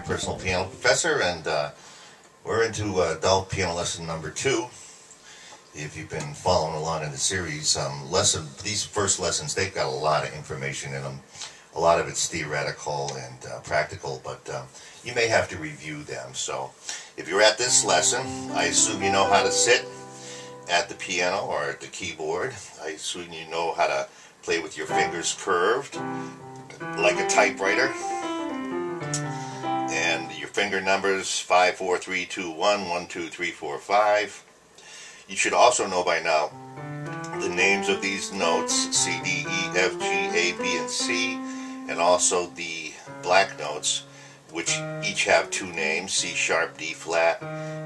personal piano professor, and we're into adult piano lesson number 2. If you've been following along in the series, these first lessons, they've got a lot of information in them. A lot of it's theoretical and practical, but you may have to review them. So if you're at this lesson, I assume you know how to sit at the piano or at the keyboard. I assume you know how to play with your fingers curved like a typewriter, and your finger numbers 5, 4, 3, 2, 1, 1, 2, 3, 4, 5. You should also know by now the names of these notes: C, D, E, F, G, A, B, and C, and also the black notes, which each have 2 names: C sharp, D flat,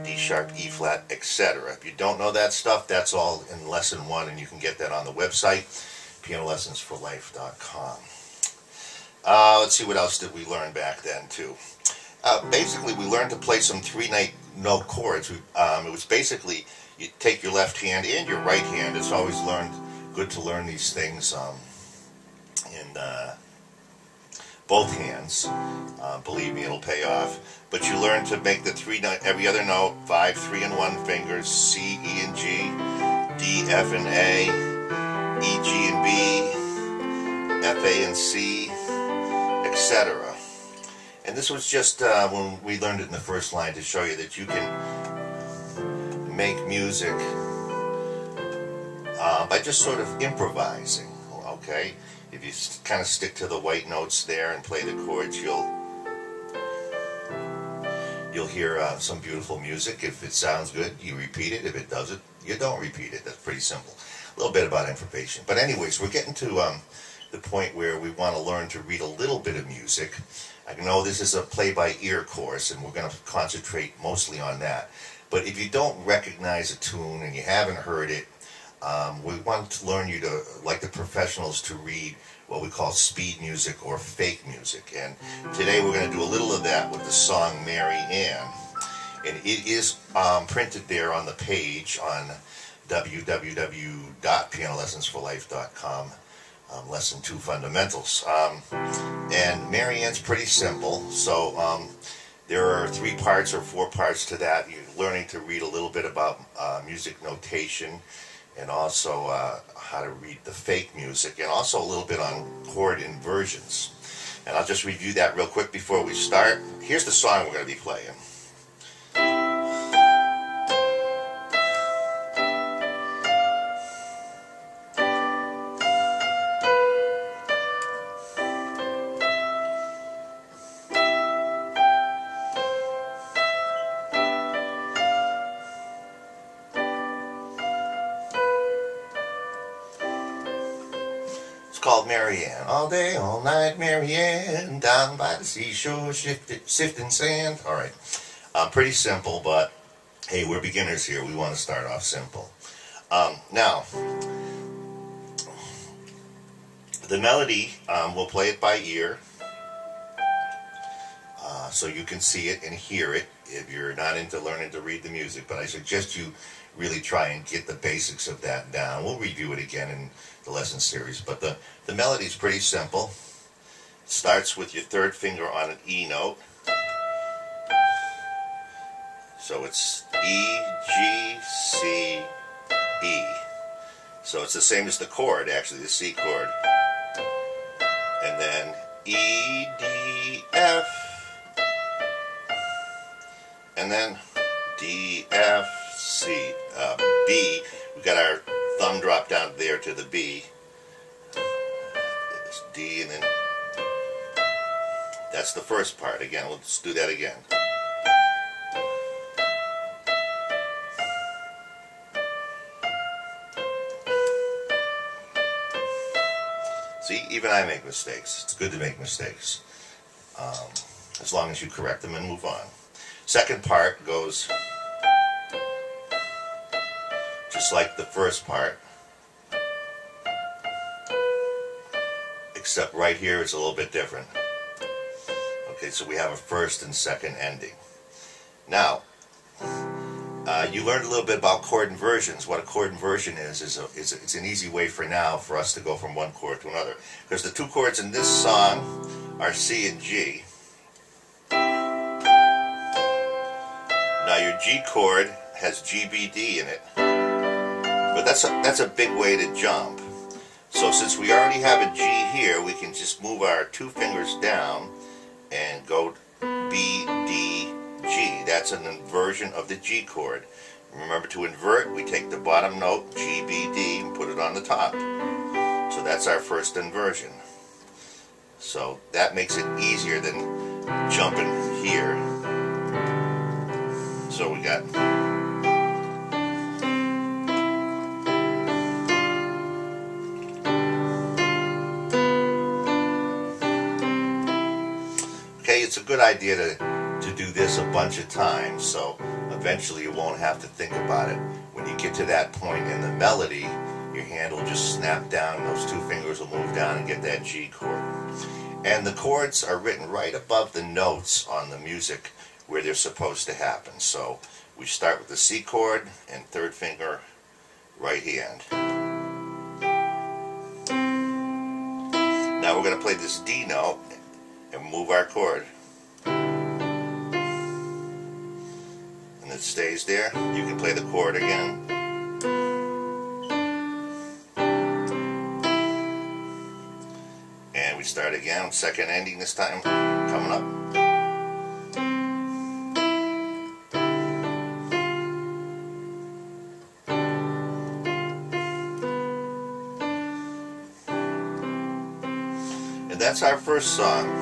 D sharp, E flat, etc. If you don't know that stuff, that's all in lesson 1, and you can get that on the website, pianolessonsforlife.com. Let's see, what else did we learn back then too? Basically, we learned to play some 3-note chords. It was basically, you take your left hand and your right hand. It's always good to learn these things in both hands. Believe me, it'll pay off. But you learn to make the 3-note, every other note, 5, 3 and 1 fingers: C, E and G, D, F and A, E, G and B, F, A and C, etc. And this was just when we learned it in the first line, to show you that you can make music by just sort of improvising. Okay, if you kind of stick to the white notes there and play the chords, you'll hear some beautiful music. If it sounds good, you repeat it. If it doesn't, you don't repeat it. That's pretty simple. A little bit about information. But anyways, we're getting to the point where we want to learn to read a little bit of music. I know this is a play-by-ear course, and we're going to concentrate mostly on that. But if you don't recognize a tune and you haven't heard it, we want to learn you to, like the professionals, to read what we call speed music or fake music. And today we're going to do a little of that with the song Mary Ann. And it is printed there on the page on www.pianolessonsforlife.com. Lesson 2, Fundamentals. And Mary Ann's pretty simple. So there are 3 parts or 4 parts to that. You're learning to read a little bit about music notation, and also how to read the fake music, and also a little bit on chord inversions. And I'll just review that real quick before we start. Here's the song we're going to be playing. Called Mary Ann. All day, all night, Mary Ann, down by the seashore, sifting sand. All right, pretty simple, but hey, we're beginners here. We want to start off simple. Now, the melody, we'll play it by ear, so you can see it and hear it if you're not into learning to read the music. But I suggest you really try and get the basics of that down. We'll review it again in the lesson series, but the melody is pretty simple. It starts with your 3rd finger on an E note. So it's E, G, C, E. So it's the same as the chord, actually, the C chord. And then E, D, F, and then D, F, C, B. We've got our thumb drop down there to the B. It's D, and then that's the first part. Again, let's do that again. See, even I make mistakes. It's good to make mistakes, as long as you correct them and move on. Second part goes just like the first part, except right here it's a little bit different. Okay, so we have a first and second ending. Now, you learned a little bit about chord inversions. What a chord inversion is it's an easy way for now for us to go from one chord to another. Because the 2 chords in this song are C and G. Now your G chord has GBD in it, but that's a big way to jump. So since we already have a G here, we can just move our 2 fingers down and go B, D, G. That's an inversion of the G chord. Remember, to invert, we take the bottom note, G, B, D, and put it on the top. So that's our first inversion. So that makes it easier than jumping here. So we got it's a good idea to do this a bunch of times, so eventually you won't have to think about it. When you get to that point in the melody, your hand will just snap down and those 2 fingers will move down and get that G chord. And the chords are written right above the notes on the music where they're supposed to happen. So we start with the C chord and 3rd finger, right hand. Now we're going to play this D note and move our chord. And it stays there. You can play the chord again. And we start again, 2nd ending this time, coming up. And that's our first song.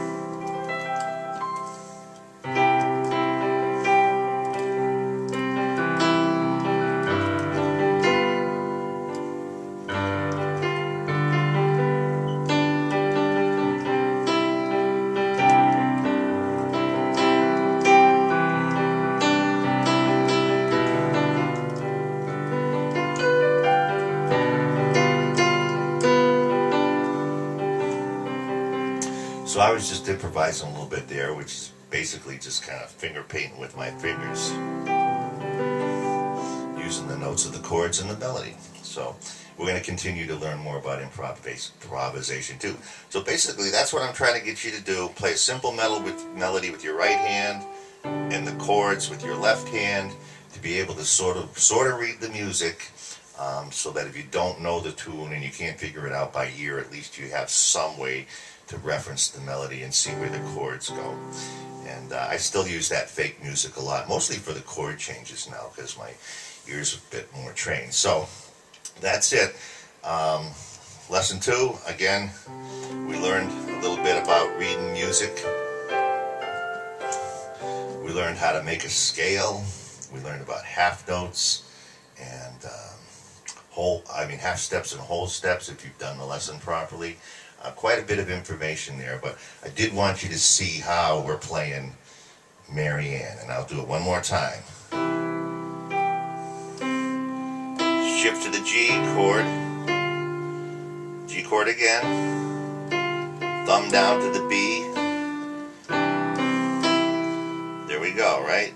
So I was just improvising a little bit there, which is basically just kind of finger painting with my fingers, using the notes of the chords and the melody. So we're going to continue to learn more about improvisation too. So basically that's what I'm trying to get you to do. Play a simple melody with your right hand and the chords with your left hand, to be able to sort of read the music, so that if you don't know the tune and you can't figure it out by ear, at least you have some way to reference the melody and see where the chords go. And I still use that fake music a lot, mostly for the chord changes now, because my ears are a bit more trained. So that's it. Lesson 2, again, we learned a little bit about reading music. We learned how to make a scale. We learned about half notes and half steps and whole steps if you've done the lesson properly. Quite a bit of information there, but I did want you to see how we're playing Mary Ann, and I'll do it one more time. Shift to the G chord, G chord again, thumb down to the B. There we go, right?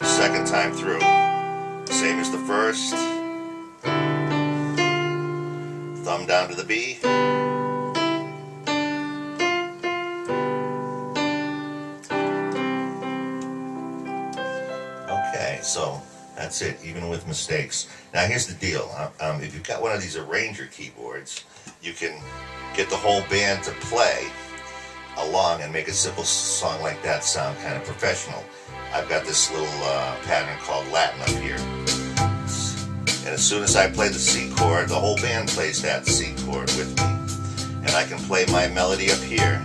2nd time through. Same as the first. Thumb down to the B. Okay, so that's it, even with mistakes. Now here's the deal. If you've got one of these arranger keyboards, you can get the whole band to play along and make a simple song like that sound kind of professional. I've got this little pattern called Latin up here. And as soon as I play the C chord, the whole band plays that C chord with me. And I can play my melody up here.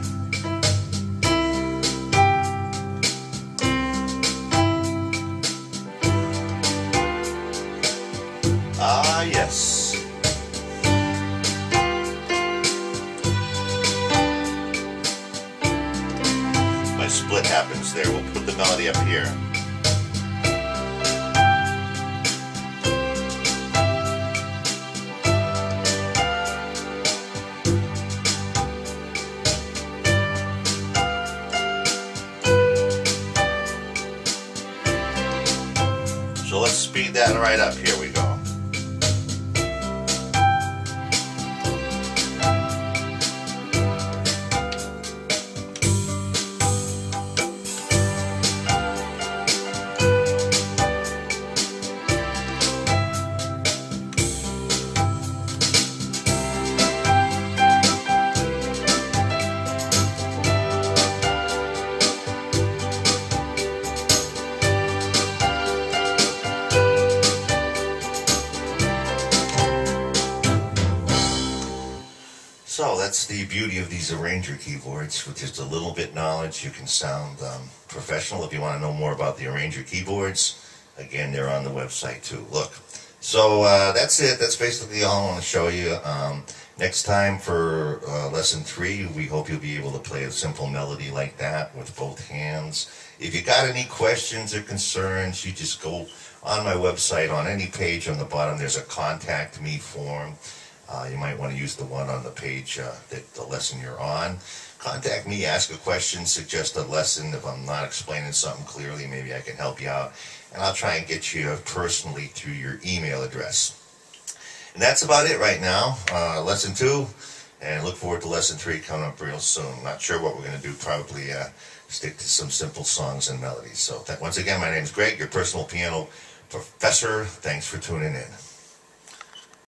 Ah, yes. My split happens there. We'll put the melody up here. So let's speed that right up. Here we go. So that's the beauty of these arranger keyboards. With just a little bit knowledge, you can sound professional. If you want to know more about the arranger keyboards, again, they're on the website too. Look, so that's it. That's basically all I want to show you. Next time for lesson 3, we hope you'll be able to play a simple melody like that with both hands. If you got any questions or concerns, you just go on my website. On any page on the bottom, there's a contact me form. You might want to use the one on the page that the lesson you're on. Contact me, ask a question, suggest a lesson. If I'm not explaining something clearly, maybe I can help you out. And I'll try and get you personally through your email address. And that's about it right now. Lesson 2, and look forward to lesson 3 coming up real soon. Not sure what we're going to do, probably stick to some simple songs and melodies. So once again, my name is Greg, your personal piano professor. Thanks for tuning in.